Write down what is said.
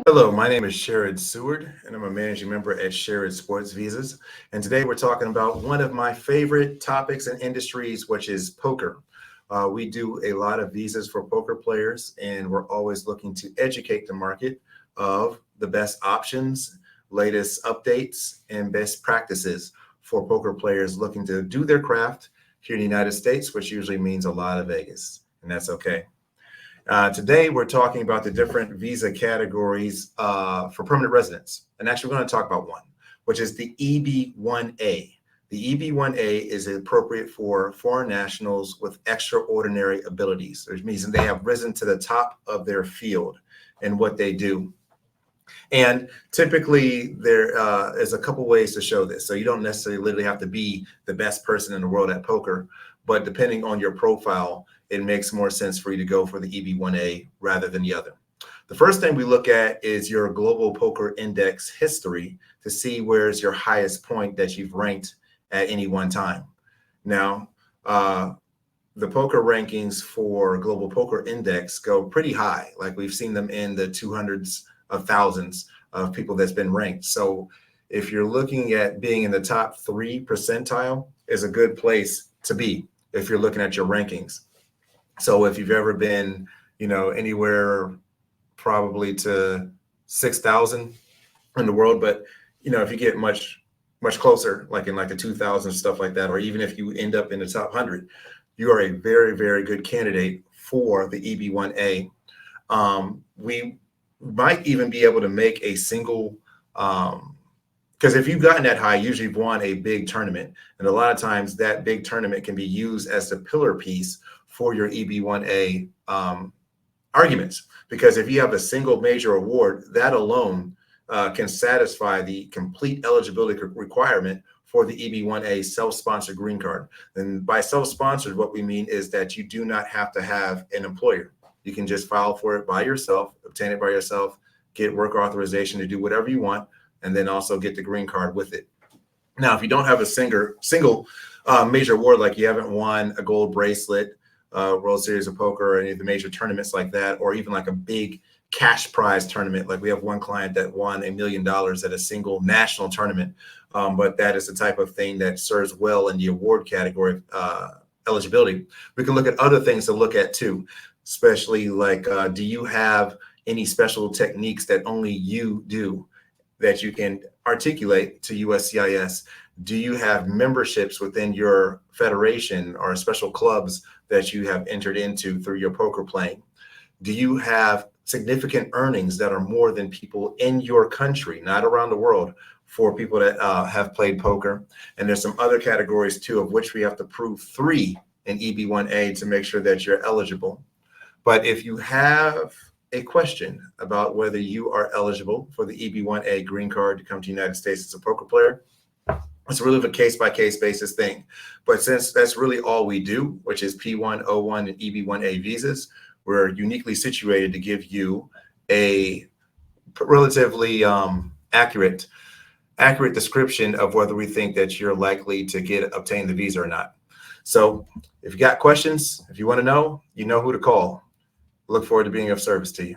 Hello, my name is Sherrod Seward, and I'm a managing member at Sherrod Sports Visas. And today we're talking about one of my favorite topics and industries, which is poker. We do a lot of visas for poker players, and we're always looking to educate the market of the best options, latest updates, and best practices for poker players looking to do their craft here in the United States, which usually means a lot of Vegas, and that's okay. Today, we're talking about the different visa categories for permanent residents. And actually, we're going to talk about one, which is the EB-1A. The EB-1A is appropriate for foreign nationals with extraordinary abilities, which means they have risen to the top of their field in what they do. And typically, there is a couple ways to show this. So you don't necessarily literally have to be the best person in the world at poker, but depending on your profile, it makes more sense for you to go for the EB-1A rather than the other. The first thing we look at is your global poker index history to see where's your highest point that you've ranked at any one time. Now, the poker rankings for global poker index go pretty high. Like we've seen them in the 200s of thousands of people that's been ranked. So if you're looking at being in the top 3 percentile is a good place to be if you're looking at your rankings. So if you've ever been, anywhere probably to 6,000 in the world, but, if you get much closer, like in like the 2000s, stuff like that, or even if you end up in the top 100, you are a very, very good candidate for the EB-1A. We might even be able to make a single, because if you've gotten that high, usually you've won a big tournament. And a lot of times that big tournament can be used as the pillar piece for your EB-1A arguments. Because if you have a single major award, that alone can satisfy the complete eligibility requirement for the EB-1A self-sponsored green card. And by self-sponsored, what we mean is that you do not have to have an employer. You can just file for it by yourself, obtain it by yourself, get work authorization to do whatever you want, and then also get the green card with it. Now, if you don't have a single major award, like you haven't won a gold bracelet, World Series of Poker, or any of the major tournaments like that, or even like a big cash prize tournament. Like we have one client that won $1 million at a single national tournament, but that is the type of thing that serves well in the award category eligibility. We can look at other things to look at too, especially like, do you have any special techniques that only you do that you can articulate to USCIS? Do you have memberships within your federation or special clubs that you have entered into through your poker playing? Do you have significant earnings that are more than people in your country, not around the world, for people that have played poker? And there's some other categories too, of which we have to prove 3 in EB-1A to make sure that you're eligible. But if you have a question about whether you are eligible for the EB-1A green card to come to the United States as a poker player, it's really a case-by-case basis thing. But since that's really all we do, which is P1, O1, and EB-1A visas, we're uniquely situated to give you a relatively accurate description of whether we think that you're likely to obtain the visa or not. So if you got questions, if you want to know, you know who to call. Look forward to being of service to you.